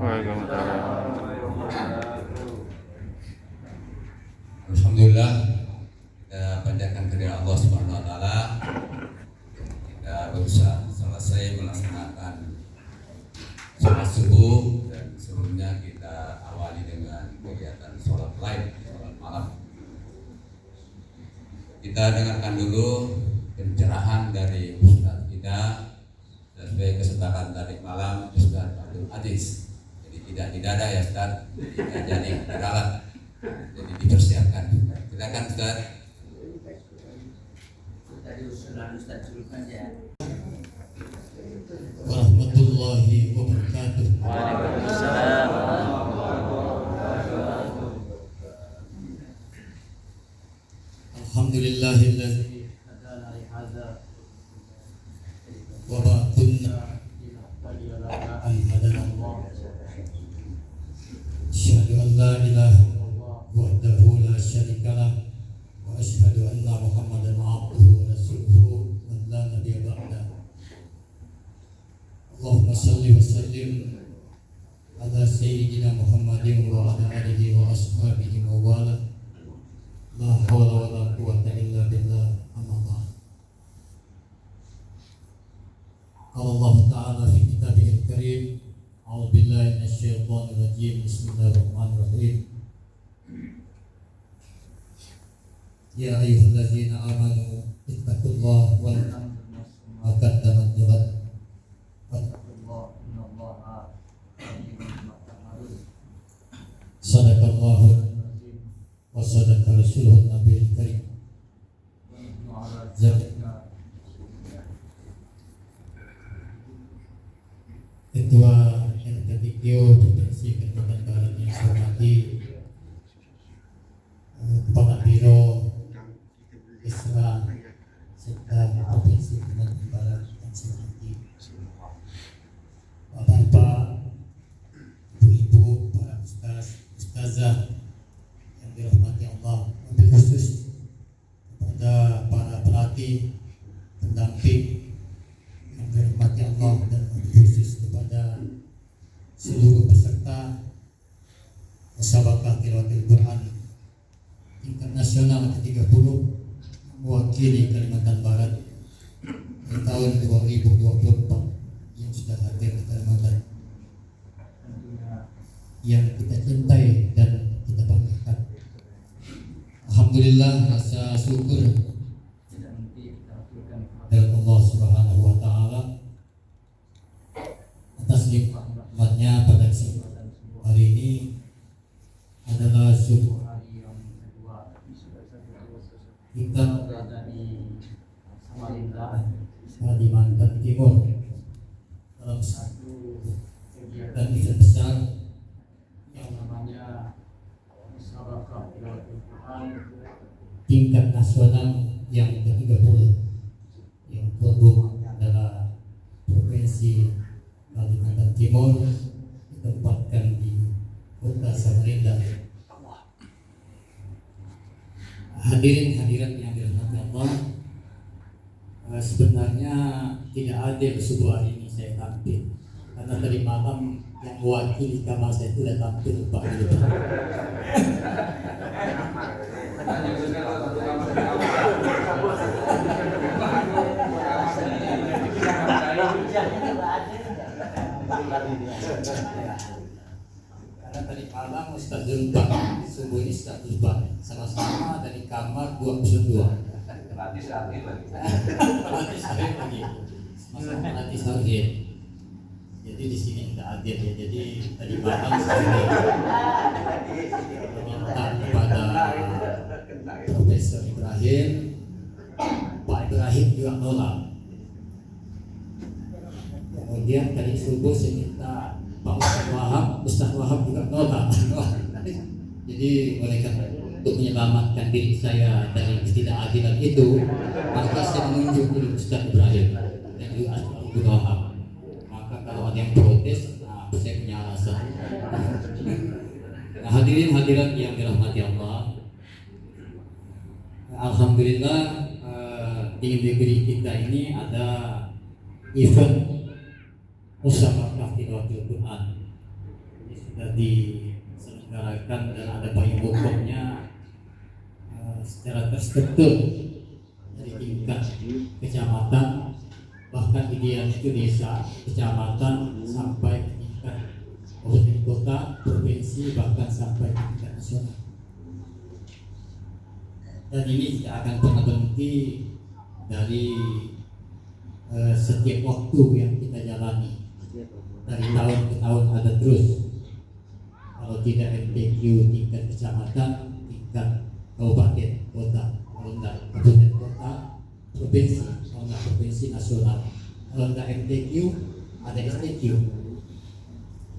Waalaikumsalam. Alhamdulillah, kita panjatkan kehadirat Allah Subhanahu wa taala. Kita berusaha selesai melaksanakan sholat subuh, dan sebelumnya kita awali dengan kegiatan sholat live, sholat malam. Kita dengarkan dulu pencerahan dari Ustaz kita sebagai kesempatan tadi malam, Ustaz Abdul Aziz. Jadi tidak di dada ya Ustaz, tidak jadi di dalam, jadi dipersiapkan. Silakan Ustaz. Tadi Ustaz Julkan ya. Warahmatullahi wabarakatuh. Waalaikumsalam. Alhamdulillahilladzi hadana li hadza wa ma kunna linahtadiya lawla an hadana Allah. Asyhadu an la ilaha illallah wahdahu la syarika lah wa asyhadu anna Muhammadan abduhu wa rasuluhu wa la nabiyya ba'da. Allahumma salli wa sallim ala sayyidina Muhammadin wa ala alihi wa ashabihi wa wala. La hawla wa la quwwata illa billah. Amma ba'd. Qala Allah ta'ala fi kitabihil karim, a'udzu billahi minasy syaithanir rajim. Bismillahirrahmanirrahim. Ya ayyuhallazina amanu ittaqullaha wa la tanzur nafsun ma qaddamat lighad. Wattaqullaha innallaha alimun bima ta'malun. Sadaqallahu al-azim wa sadaqa rasuluhun nabiyil karim. Ketua LKPQ Provinsi Kalimantan Barat yang saya hormati, Kepala Biro Isra serta Provinsi Kalimantan Barat yang saya hormati, Bapak-bapak, ibu-ibu, para ustaz, ustazah yang dirahmati Allah, wabil khusus kepada para pelatih, pendamping yang dirahmati Allah, dan wabil khusus kepada seluruh peserta musabaqah tilawatil Quran tingkat nasional ke-30 mewakili Kalimantan Barat di tahun 2024 yang sudah hadir di Kalimantan, yang kita cintai dan kita banggakan. Alhamdulillah, rasa syukur dari Allah Subhanahu wa taala atas nikmatnya pada kesempatan hari ini adalah subuh hari yang kedua kita berada di Samarinda, Kalimantan Timur, dalam satu kegiatan event besar yang namanya Musabaqah Tilawatil Quran tingkat nasional yang ke-30 yang tuan rumahnya adalah Provinsi Kalimantan Timur, ditempatkan di Kota Samarinda. Hadirin hadirat yang dirahmati Allah, sebenarnya tidak adil subuh hari ini saya tampil, karena tadi malam yang mewakili kamar saya itu sudah tampil Pak Gubernur. Karena tadi malam Ustaz Zulfan, subuh ini Ustaz Zulfan sama-sama dari kamar 22. Pelatih sahir lagi. Pelatih sahir. Jadi di sini tidak adil ya. Jadi tadi malam saya meminta kepada Profesor Ibrahim, Pak Ibrahim juga nolak. Kemudian tadi subuh saya minta Pak Ustaz Wahab juga nolak. Jadi oleh karena untuk menyelamatkan diri saya dari ketidakadilan itu, maka saya menunjuk dulu Ustaz Ibrahim dan juga Ustaz Wahab. Maka kalau ada yang protes, saya punya alasan. Nah, hadirin hadirat yang dirahmati Allah, alhamdulillah di negeri kita ini ada event Musabaqah Tilawatil Quran sudah diselenggarakan dan ada payung hukumnya secara terstruktur dari tingkat kecamatan, bahkan ideal itu desa, kecamatan sampai ke tingkat kabupaten kota, provinsi, bahkan sampai ke tingkat nasional. Dan ini tidak akan pernah berhenti dari setiap waktu yang kita jalani, dari tahun ke tahun ada terus. Kalau tidak MTQ tingkat kecamatan, tingkat kabupaten kota, kalau tidak kabupaten kota, provinsi, kalau tidak provinsi nasional, kalau tidak MTQ ada STQ.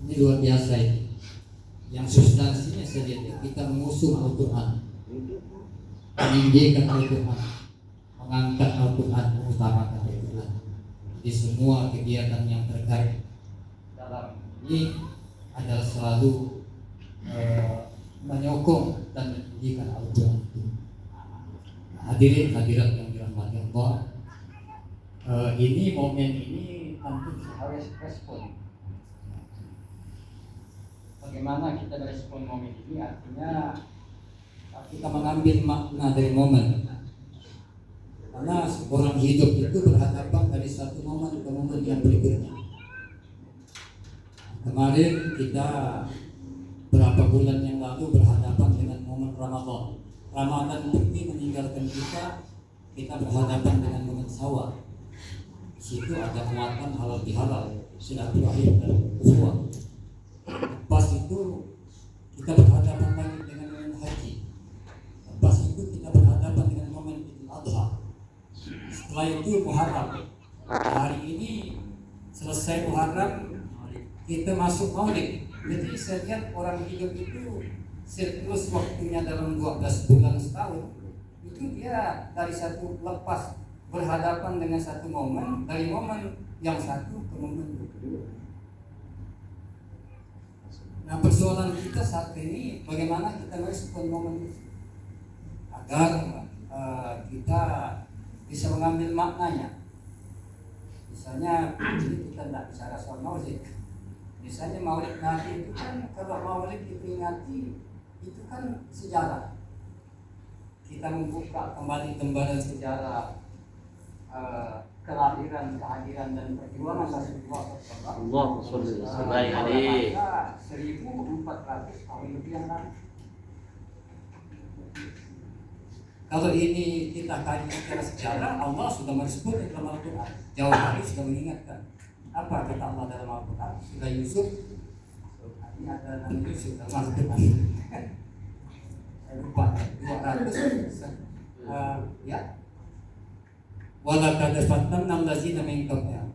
Ini luar biasa ini. Yang substansinya saja kita mengusung Al-Quran, meninggikan Al-Quran, mengangkat Al-Quran, mengutamakan Al-Quran di semua kegiatan yang terkait dalam ini adalah selalu menyokong dan meninggikan Al-Quran. Hadirin hadirat yang dirahmati Allah, ini momen ini tentu harus respon. Bagaimana kita merespon momen ini? Artinya kita mengambil makna dari momen. Karena orang hidup itu berhadapan dari satu momen ke momen yang berikutnya. Kemarin kita berapa bulan yang lalu berhadapan dengan momen Ramadan. Ramadan pergi meninggalkan kita berhadapan dengan momen Syawal. Di situ ada muatan halal bihalal, silaturahim dan ukhuwah. Lepas itu kita berhadapan lagi dengan momen haji. Lepas itu kita berhadapan dengan momen Idul Adha. Setelah itu Muharram. Hari ini selesai Muharram, kita masuk Maulid. Jadi saya lihat orang hidup itu siklus waktunya dalam 12 bulan setahun itu dia dari satu lepas berhadapan dengan satu momen, dari momen yang satu ke momen kedua. Nah, persoalan kita saat ini bagaimana kita merespon momen itu agar kita bisa mengambil maknanya. Misalnya ini kita tidak bicara soal maulid. Misalnya maulid Nabi itu kan, kalau maulid diperingati itu kan sejarah. Kita membuka kembali lembaran sejarah kelahiran, kehadiran dan perjuangan Rasulullah SAW 1400 tahun lebih yang lalu. Kalau ini kita kaji secara sejarah, Allah sudah merespon dalam Al-Quran. Jauh hari sudah mengingatkan. Apa kata Allah dalam Al-Quran? Sudah Yusuf, ini ada nama Yusuf dalam Al-Quran. Saya lupa 200 ya. Walaqad fatanna allazina min qablihim.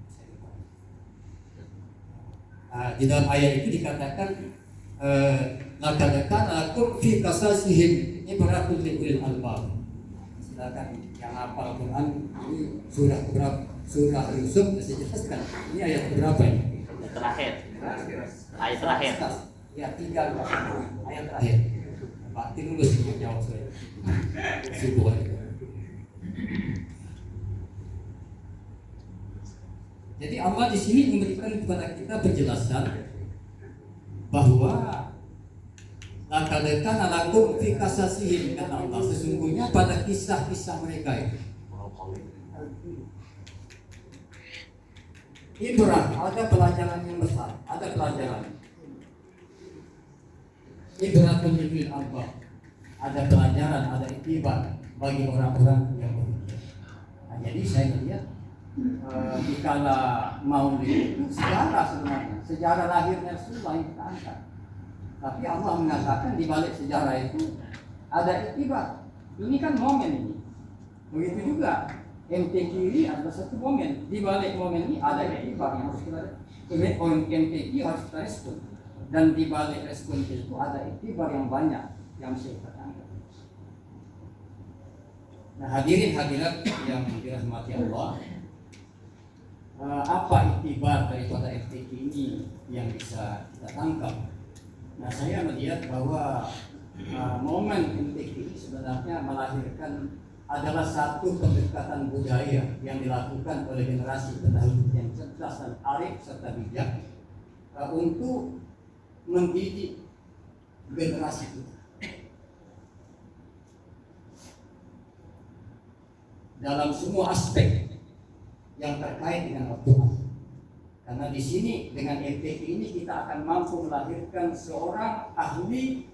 Di dalam ayat itu dikatakan laqad kana lakum fi qasasihim ibratun li ulil albab. Silakan yang hafal Al-Quran ini surah berapa? Surah Yusuf saya jelaskan. Ini ayat berapa ini? Terakhir. Ayat terakhir. Ya, 3 ayat terakhir. Pasti lulus untuk jawab saya. Subuh. Jadi Allah di sini memberikan kepada kita penjelasan bahwa laqad kana lakum fi qasasihim, kata Allah, sesungguhnya pada kisah-kisah mereka itu ibrah, ada pelajaran yang besar, ada pelajaran. Ibratun lil albab, ada pelajaran, ada iktibar bagi orang-orang yang berpikir. Nah, jadi saya melihat dikala maulid itu sejarah sebenarnya, sejarah lahirnya Rasulullah yang kita angkat. Tapi Allah mengatakan di balik sejarah itu ada iktibar. Ini kan momen ini. Begitu juga MTQ ini adalah satu momen. Di balik momen ini ada iktibar yang harus kita MTQ harus kita respon. Dan di balik respon itu ada iktibar yang banyak yang bisa kita angkat. Nah, hadirin hadirat yang dirahmati Allah, apa iktibar daripada MTQ ini yang bisa kita tangkap? Nah, saya melihat bahwa momen MTQ ini sebenarnya melahirkan adalah satu pendekatan budaya yang dilakukan oleh generasi pendahulu yang cerdas dan arif serta bijak untuk mendidik generasi kita dalam semua aspek yang terkait dengan Al-Quran. Karena di sini dengan MTQ ini kita akan mampu melahirkan seorang ahli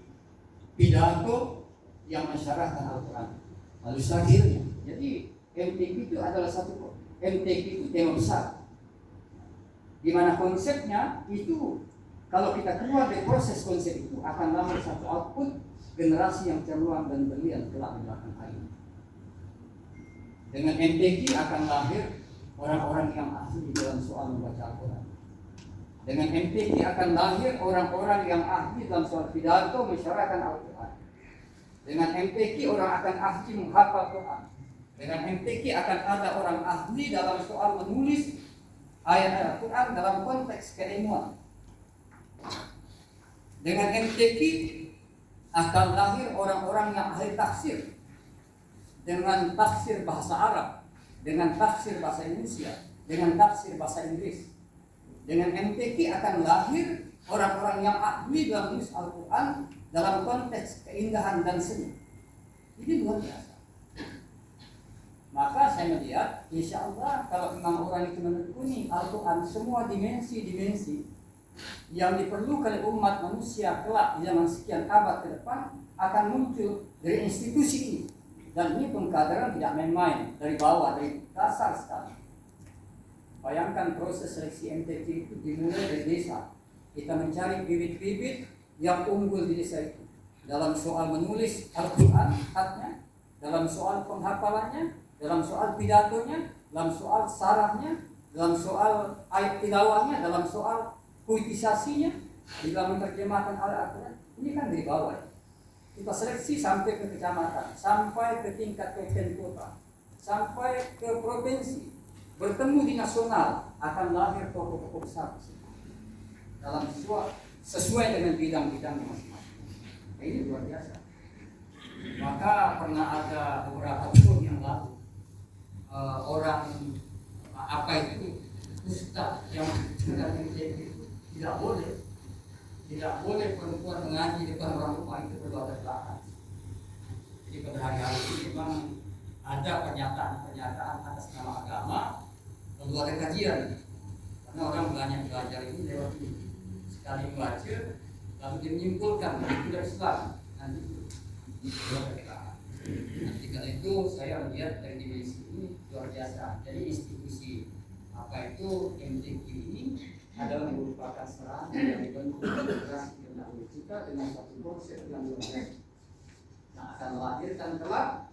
pidato yang mensyarahkan Al-Quran. Lalu akhirnya, jadi MTQ itu adalah MTQ itu tema besar, di mana konsepnya itu kalau kita keluar dari proses konsep itu akan lahir satu output generasi yang cemerlang dan brilian kelak di belakang hari ini. Dengan MTQ akan lahir orang-orang yang ahli dalam soal membaca Al-Quran. Dengan MTQ akan lahir orang-orang yang ahli dalam soal pidato mensyarahkan Al-Quran. Dengan MTQ orang akan ahli menghafal Quran. Dengan MTQ akan ada orang ahli dalam soal menulis ayat Al-Quran dalam konteks keilmuan. Dengan MTQ akan lahir orang-orang yang ahli tafsir dengan tafsir bahasa Arab, dengan tafsir bahasa Indonesia, dengan tafsir bahasa Inggris. Dengan MTQ akan lahir orang-orang yang ahli dalam menulis Al-Quran dalam konteks keindahan dan seni. Ini luar biasa. Maka saya melihat, insya Allah kalau memang orang itu menekuni Al-Quran semua dimensi-dimensi yang diperlukan oleh umat manusia kelak di zaman sekian abad ke depan akan muncul dari institusi ini. Dan ini pengkaderan tidak main-main, dari bawah, dari dasar sekali. Bayangkan proses seleksi MTQ itu dimulai dari desa. Kita mencari bibit-bibit yang unggul di desa itu dalam soal menulis Al-Quran, khatnya, dalam soal penghafalannya, dalam soal pidatonya, dalam soal sarahnya, dalam soal ayat tilawahnya, dalam soal puitisasinya, dalam menerjemahkan Al-Quran. Ini kan dari bawah. Kita seleksi sampai ke kecamatan, sampai ke tingkat kabupaten kota, sampai ke provinsi, bertemu di nasional, akan lahir tokoh-tokoh besar dalam sesuai dengan bidang-bidang masing-masing. Ini luar biasa. Maka pernah ada beberapa tahun yang lalu orang apa itu ustaz yang sebenarnya itu tidak boleh perempuan mengaji depan orang tua, itu berlatar belakang. Jadi pada hari-hari ini memang ada pernyataan atas nama agama, lalu ada kajian. Karena orang banyak belajar ini lewat ini. Sekali membaca, lalu dia menyimpulkan itu dari Islam. Nanti itu berlatar belakang. Nanti kala itu saya melihat dari dimensi ini luar biasa. Jadi institusi apa itu MTQ ini adalah merupakan serangan yang dibentuk generasi kita dengan satu konsep yang luar biasa yang akan melahirkan kelak